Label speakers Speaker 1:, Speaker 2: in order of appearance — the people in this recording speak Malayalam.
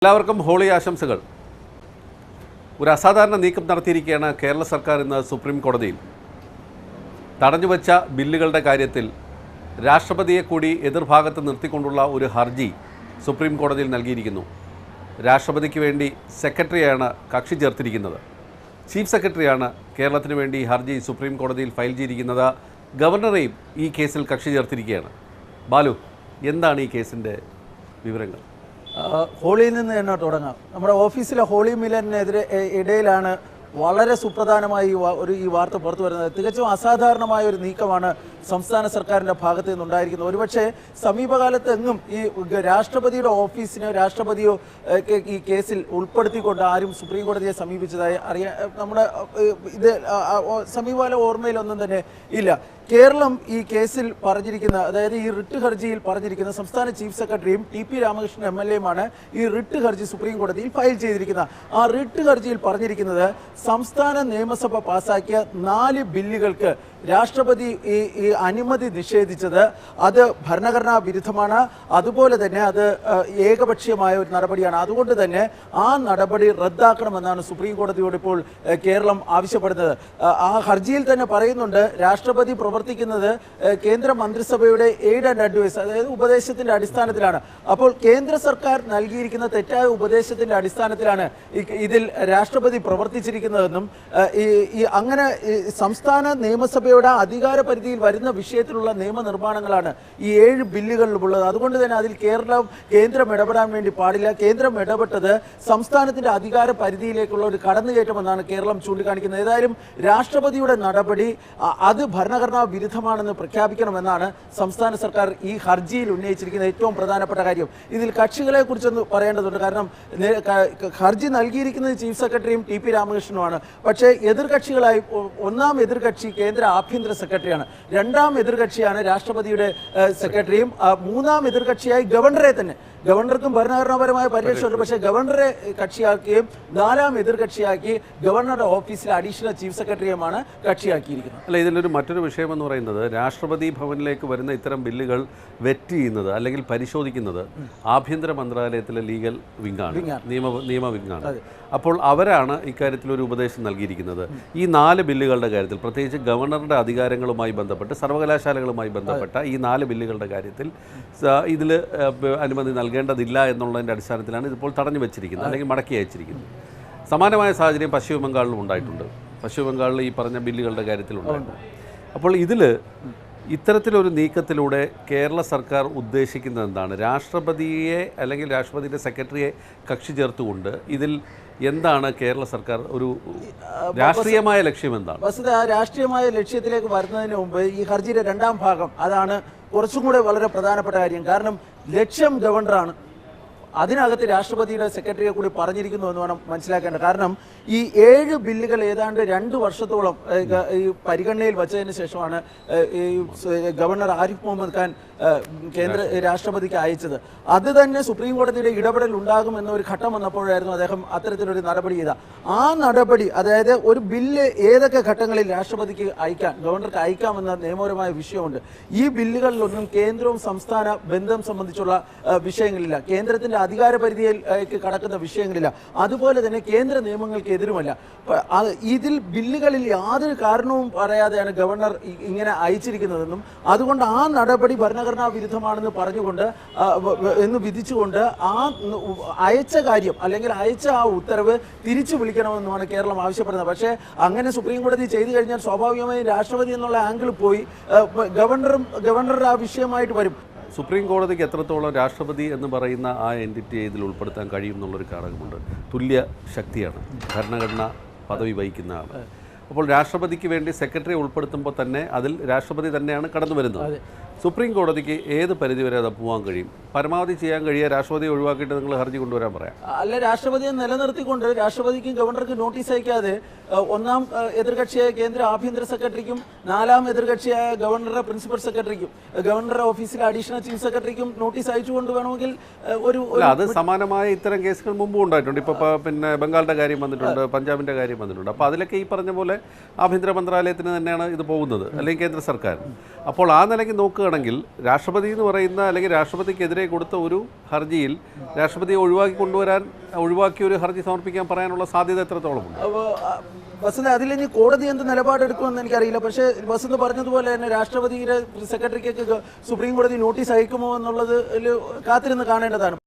Speaker 1: എല്ലാവർക്കും ഹോളി ആശംസകൾ. ഒരു അസാധാരണ നീക്കം നടത്തിയിരിക്കുകയാണ് കേരള സർക്കാർ ഇന്ന് സുപ്രീം കോടതിയിൽ. തടഞ്ഞുവച്ച ബില്ലുകളുടെ കാര്യത്തിൽ രാഷ്ട്രപതിയെ കൂടി എതിർഭാഗത്ത് നിർത്തിക്കൊണ്ടുള്ള ഒരു ഹർജി സുപ്രീം കോടതിയിൽ നൽകിയിരിക്കുന്നു. രാഷ്ട്രപതിക്ക് വേണ്ടി സെക്രട്ടറിയാണ് കക്ഷി ചേർത്തിരിക്കുന്നത്. ചീഫ് സെക്രട്ടറിയാണ് കേരളത്തിന് വേണ്ടി ഹർജി സുപ്രീം കോടതിയിൽ ഫയൽ ചെയ്തിരിക്കുന്നത്. ഗവർണറെയും ഈ കേസിൽ കക്ഷി ചേർത്തിരിക്കുകയാണ്. ബാലു, എന്താണ് ഈ കേസിൻ്റെ വിവരങ്ങൾ?
Speaker 2: ഹോളിയിൽ നിന്ന് തന്നെ തുടങ്ങാം. നമ്മുടെ ഓഫീസിലെ ഹോളി മില്ലറിനെതിരെ ഇടയിലാണ് വളരെ സുപ്രധാനമായി ഈ വാർത്ത പുറത്തു വരുന്നത്. തികച്ചും അസാധാരണമായ ഒരു നീക്കമാണ് സംസ്ഥാന സർക്കാരിൻ്റെ ഭാഗത്ത് നിന്നുണ്ടായിരിക്കുന്നത്. ഒരുപക്ഷെ സമീപകാലത്ത് എങ്ങും ഈ രാഷ്ട്രപതിയുടെ ഓഫീസിനോ രാഷ്ട്രപതിയോ ഈ കേസിൽ ഉൾപ്പെടുത്തിക്കൊണ്ട് ആരും സുപ്രീം കോടതിയെ സമീപിച്ചതായി നമ്മുടെ ഇത് സമീപകാല ഓർമ്മയിലൊന്നും തന്നെ ഇല്ല. കേരളം ഈ കേസിൽ പറഞ്ഞിരിക്കുന്ന, അതായത് ഈ റിട്ട് ഹർജിയിൽ പറഞ്ഞിരിക്കുന്ന സംസ്ഥാന ചീഫ് സെക്രട്ടറിയും ടി.പി. രാമകൃഷ്ണൻ എം.എൽ.എയുമാണ് ഈ റിട്ട് ഹർജി സുപ്രീം കോടതിയിൽ ഫയൽ ചെയ്തിരിക്കുന്നത്. ആ റിട്ട് ഹർജിയിൽ പറഞ്ഞിരിക്കുന്നത് സംസ്ഥാന നിയമസഭ പാസാക്കിയ 4 ബില്ലുകൾക്ക് രാഷ്ട്രപതി ഈ അനുമതി നിഷേധിച്ചത് അത് ഭരണഘടനാ വിരുദ്ധമാണ്. അതുപോലെ തന്നെ അത് ഏകപക്ഷീയമായ ഒരു നടപടിയാണ്. അതുകൊണ്ട് തന്നെ ആ നടപടി റദ്ദാക്കണമെന്നാണ് സുപ്രീം കോടതിയോട് ഇപ്പോൾ കേരളം ആവശ്യപ്പെടുന്നത്. ആ ഹർജിയിൽ തന്നെ പറയുന്നുണ്ട്, രാഷ്ട്രപതി പ്രവർത്തിക്കുന്നത് കേന്ദ്ര മന്ത്രിസഭയുടെ എയ്ഡ് ആൻഡ് അഡ്വൈസ്, അതായത് ഉപദേശത്തിന്റെ അടിസ്ഥാനത്തിലാണ്. അപ്പോൾ കേന്ദ്ര സർക്കാർ നൽകിയിരിക്കുന്ന തെറ്റായ ഉപദേശത്തിന്റെ അടിസ്ഥാനത്തിലാണ് ഇതിൽ രാഷ്ട്രപതി പ്രവർത്തിച്ചിരിക്കുന്നതെന്നും അങ്ങനെ സംസ്ഥാന നിയമസഭയുടെ അധികാര പരിധിയിൽ വരുന്ന വിഷയത്തിലുള്ള നിയമനിർമ്മാണങ്ങളാണ് ഈ 7 ബില്ലുകളിലുമുള്ളത്. അതുകൊണ്ട് തന്നെ അതിൽ കേന്ദ്രം ഇടപെടാൻ വേണ്ടി പാടില്ല. കേന്ദ്രം ഇടപെട്ടത് സംസ്ഥാനത്തിന്റെ അധികാര പരിധിയിലേക്കുള്ള ഒരു കടന്നുകയറ്റമെന്നാണ് കേരളം ചൂണ്ടിക്കാണിക്കുന്നത്. ഏതായാലും രാഷ്ട്രപതിയുടെ നടപടി അത് ഭരണഘടനാ വിരുദ്ധമാണെന്ന് പ്രഖ്യാപിക്കണമെന്നാണ് സംസ്ഥാന സർക്കാർ ഈ ഹർജിയിൽ ഉന്നയിച്ചിരിക്കുന്ന ഏറ്റവും പ്രധാനപ്പെട്ട കാര്യം. ഇതിൽ കക്ഷികളെ കുറിച്ചൊന്ന് പറയേണ്ടതുണ്ട്. കാരണം ഹർജി നൽകിയിരിക്കുന്നത് ചീഫ് സെക്രട്ടറിയും ടി.പി. രാമകൃഷ്ണനുമാണ്. പക്ഷേ എതിർകക്ഷികളായി ഒന്നാം എതിർകക്ഷി കേന്ദ്ര ആഭ്യന്തര സെക്രട്ടറിയാണ്, രണ്ടാം എതിർകക്ഷിയാണ് രാഷ്ട്രപതിയുടെ സെക്രട്ടറിയും, മൂന്നാം എതിർകക്ഷിയായി ഗവർണറെ തന്നെ, ഗവർണർക്കും ഭരണഘടനാപരമായ പരിരക്ഷയുണ്ട്, പക്ഷേ ഗവർണറെ കക്ഷിയാക്കുകയും 4ാം എതിർകക്ഷിയാക്കി ഗവർണറുടെ ഓഫീസിലെ അഡീഷണൽ ചീഫ് സെക്രട്ടറിയുമാണ് കക്ഷിയാക്കിയിരിക്കുന്നത്.
Speaker 1: അല്ല, ഇതിലൊരു മറ്റൊരു വിഷയമെന്ന് പറയുന്നത്, രാഷ്ട്രപതി ഭവനിലേക്ക് വരുന്ന ഇത്തരം ബില്ലുകൾ വെറ്റ് ചെയ്യുന്നത് അല്ലെങ്കിൽ പരിശോധിക്കുന്നത് ആഭ്യന്തര മന്ത്രാലയത്തിലെ ലീഗൽ വിങ്ങാണ്, നിയമ വിങ്ങാണ്. അപ്പോൾ അവരാണ് ഇക്കാര്യത്തിൽ ഒരു ഉപദേശം നൽകിയിരിക്കുന്നത്. ഈ 4 ബില്ലുകളുടെ കാര്യത്തിൽ, പ്രത്യേകിച്ച് ഗവർണറുടെ അധികാരങ്ങളുമായി ബന്ധപ്പെട്ട് സർവകലാശാലകളുമായി ബന്ധപ്പെട്ട ഈ 4 ബില്ലുകളുടെ കാര്യത്തിൽ ഇതിൽ അനുമതി നൽകേണ്ടതില്ല എന്നുള്ളതിൻ്റെ അടിസ്ഥാനത്തിലാണ് ഇതിപ്പോൾ തടഞ്ഞു വെച്ചിരിക്കുന്നത് അല്ലെങ്കിൽ മടക്കി അയച്ചിരിക്കുന്നത്. സമാനമായ സാഹചര്യം പശ്ചിമ ബംഗാളിലും ഉണ്ടായിട്ടുണ്ട്. പശ്ചിമ ബംഗാളിൽ ഈ പറഞ്ഞ ബില്ലുകളുടെ കാര്യത്തിലുണ്ടായിട്ടുണ്ട്. അപ്പോൾ ഇതിൽ ഇത്തരത്തിലൊരു നീക്കത്തിലൂടെ കേരള സർക്കാർ ഉദ്ദേശിക്കുന്നത് എന്താണ്? രാഷ്ട്രപതിയെ അല്ലെങ്കിൽ രാഷ്ട്രപതിയുടെ സെക്രട്ടറിയെ കക്ഷി ചേർത്തുകൊണ്ട് ഇതിൽ എന്താണ് കേരള സർക്കാർ ഒരു രാഷ്ട്രീയമായ ലക്ഷ്യം എന്താണ്?
Speaker 2: വസ്തുത ആ രാഷ്ട്രീയമായ ലക്ഷ്യത്തിലേക്ക് വരുന്നതിന് മുമ്പ് ഈ ഹർജിയുടെ 2ാം ഭാഗം, അതാണ് കുറച്ചും കൂടെ വളരെ പ്രധാനപ്പെട്ട കാര്യം. കാരണം ലക്ഷ്യം ഗവർണറാണ്, അതിനകത്ത് രാഷ്ട്രപതിയുടെ സെക്രട്ടറിയെ കൂടി പറഞ്ഞിരിക്കുന്നു എന്ന് വേണം മനസ്സിലാക്കേണ്ടത്. കാരണം ഈ 7 ബില്ലുകൾ ഏതാണ്ട് 2 വർഷത്തോളം ഈ പരിഗണനയിൽ വച്ചതിന് ശേഷമാണ് ഈ ഗവർണർ ആരിഫ് മുഹമ്മദ് ഖാൻ കേന്ദ്ര രാഷ്ട്രപതിക്ക് അയച്ചത്. അത് തന്നെ സുപ്രീം കോടതിയുടെ ഇടപെടൽ ഉണ്ടാകുമെന്ന ഒരു ഘട്ടം വന്നപ്പോഴായിരുന്നു അദ്ദേഹം അത്തരത്തിലൊരു നടപടി ചെയ്ത. ആ നടപടി, അതായത് ഒരു ബില്ല് ഏതൊക്കെ ഘട്ടങ്ങളിൽ രാഷ്ട്രപതിക്ക് അയക്കാം, ഗവർണർക്ക് അയക്കാമെന്ന നിയമപരമായ വിഷയമുണ്ട്. ഈ ബില്ലുകളിലൊന്നും കേന്ദ്രവും സംസ്ഥാന ബന്ധം സംബന്ധിച്ചുള്ള വിഷയങ്ങളില്ല, കേന്ദ്രത്തിന്റെ അധികാര പരിധിയിലേക്ക് കടക്കുന്ന വിഷയങ്ങളില്ല, അതുപോലെ തന്നെ കേന്ദ്ര നിയമങ്ങൾക്ക് എതിരുമല്ല. ഇതിൽ ബില്ലുകളിൽ യാതൊരു കാരണവും പറയാതെയാണ് ഗവർണർ ഇങ്ങനെ അയച്ചിരിക്കുന്നതെന്നും അതുകൊണ്ട് ആ നടപടി ഭരണഘടനാ വിരുദ്ധമാണെന്ന് പറഞ്ഞുകൊണ്ട് എന്ന് വിധിച്ചുകൊണ്ട് ആ അയച്ച കാര്യം അല്ലെങ്കിൽ അയച്ച ആ ഉത്തരവ് തിരിച്ചു വിളിക്കണമെന്നുമാണ് കേരളം ആവശ്യപ്പെടുന്നത്. പക്ഷേ അങ്ങനെ സുപ്രീം കോടതി ചെയ്തു കഴിഞ്ഞാൽ സ്വാഭാവികമായും രാഷ്ട്രപതി എന്നുള്ള ആംഗിൾ പോയി ഗവർണർ ആ വിഷയമായിട്ട് വരും.
Speaker 1: സുപ്രീം കോടതിക്ക് എത്രത്തോളം രാഷ്ട്രപതി എന്ന് പറയുന്ന ആ എൻറ്റിറ്റിയെ ഇതിൽ ഉൾപ്പെടുത്താൻ കഴിയും എന്നുള്ളൊരു ഘടകമുണ്ട്. തുല്യ ശക്തിയാണ്, ഭരണഘടന പദവി വഹിക്കുന്ന ആൾ. അപ്പോൾ രാഷ്ട്രപതിക്ക് വേണ്ടി സെക്രട്ടറിയെ ഉൾപ്പെടുത്തുമ്പോൾ തന്നെ അതിൽ രാഷ്ട്രപതി തന്നെയാണ് കടന്നു വരുന്നത്. സുപ്രീം കോടതിക്ക് ഏത് പരിധിവരെ അത് പോകാൻ കഴിയും? പരമാവധി ചെയ്യാൻ കഴിയുക രാഷ്ട്രപതിയെ ഒഴിവാക്കിയിട്ട് നിങ്ങൾ ഹർജി കൊണ്ടുവരാൻ പറയാം.
Speaker 2: അല്ല, രാഷ്ട്രപതിയെ നിലനിർത്തിക്കൊണ്ട് രാഷ്ട്രപതിക്കും ഗവർണർക്കും നോട്ടീസ് അയക്കാതെ 1ാം എതിർകക്ഷിയായ കേന്ദ്ര ആഭ്യന്തര സെക്രട്ടറിക്കും 4ാം എതിർകക്ഷിയായ ഗവർണറുടെ പ്രിൻസിപ്പൽ സെക്രട്ടറിക്കും ഗവർണറുടെ ഓഫീസിലെ അഡീഷണൽ ചീഫ് സെക്രട്ടറിക്കും നോട്ടീസ് അയച്ചുകൊണ്ട് വേണമെങ്കിൽ
Speaker 1: അത് സമാനമായ ഇത്തരം കേസുകൾ മുമ്പും ഉണ്ടായിട്ടുണ്ട്. ഇപ്പോൾ പിന്നെ ബംഗാളിൻ്റെ കാര്യം വന്നിട്ടുണ്ട്, പഞ്ചാബിൻ്റെ കാര്യം വന്നിട്ടുണ്ട്. അപ്പോൾ അതിലൊക്കെ ഈ പറഞ്ഞ പോലെ ആഭ്യന്തര മന്ത്രാലയത്തിന് തന്നെയാണ് ഇത് പോകുന്നത്, അല്ലെങ്കിൽ കേന്ദ്ര സർക്കാർ. അപ്പോൾ ആ നിലയ്ക്ക് നോക്കുക നോക്കുകയാണെങ്കിൽ രാഷ്ട്രപതി എന്ന് പറയുന്ന അല്ലെങ്കിൽ രാഷ്ട്രപതിക്കെതിരെ കൊടുത്ത ഒരു ഹർജിയിൽ രാഷ്ട്രപതിയെ ഒഴിവാക്കിയ ഒരു ഹർജി സമർപ്പിക്കാൻ പറയാനുള്ള സാധ്യത എത്രത്തോളമുണ്ട്?
Speaker 2: അപ്പോൾ വസന്ത, അതിലിനി കോടതി എന്ത് നിലപാടെടുക്കുമെന്ന് എനിക്കറിയില്ല. പക്ഷേ വസന്ത് പറഞ്ഞതുപോലെ തന്നെ രാഷ്ട്രപതിയുടെ സെക്രട്ടറിക്ക് സുപ്രീം കോടതി നോട്ടീസ് അയക്കുമോ എന്നുള്ളത് കാത്തിരുന്ന് കാണേണ്ടതാണ്.